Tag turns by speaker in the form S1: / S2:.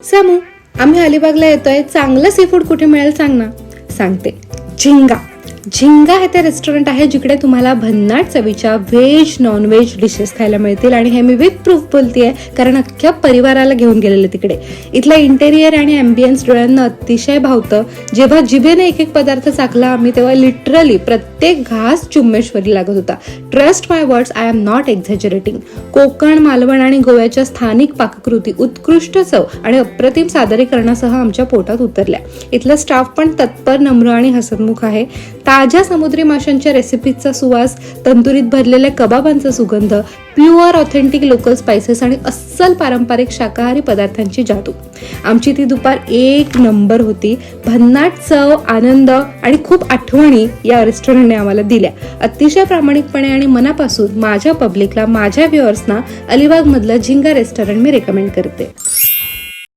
S1: सामू, आम्ही अलिबागला येतोय. चांगलं सी फूड कुठे मिळेल सांग ना. सांगते. झिंगा. झिंगा हे ते रेस्टॉरंट आहे जिकडे तुम्हाला भन्नाट चवीच्या व्हेज नॉन व्हेज डिशेस खायला मिळतील. आणि हे मी विथ प्रूफ बोलतेय, कारण अख्ख्या परिवाराला घेऊन गेलेले तिकडे. इथलं इंटेरियर आणि अँबियन्स डोळ्यांना अतिशय भावतं. जेव्हा जिभेने एक एक पदार्थ चाखला आम्ही, तेव्हा लिटरली प्रत्येक घास चुम्मेश्वरी लागत होता. Trust my words, I am not एक्झॅजरेटिंग. Konkan, Malvan आणि गोव्याच्या स्थानिक पाककृती, उत्कृष्ट चव आणि अप्रतिम सादरीकरणासह आमच्या पोटात उतरल्या. इथला स्टाफ पण तत्पर, नम्र आणि हसतमुख आहे. ताज्या समुद्री माशांच्या रेसिपीजचा सुवास, तंदुरीत भरलेल्या कबाबांचा सुगंध, प्युअर ऑथेंटिक लोकल स्पायसेस आणि अस्सल पारंपरिक शाकाहारी पदार्थांची जादू. आमची ती दुपार एक नंबर होती. भन्नाट चव, आनंद आणि खूप आठवणी या रेस्टॉरंटने आम्हाला दिल्या. अतिशय प्रामाणिकपणे आणि मनापासून माझ्या पब्लिकला, माझ्या व्ह्युअर्सना अलिबाग मधलं झिंगा रेस्टॉरंट मी रेकमेंड करते.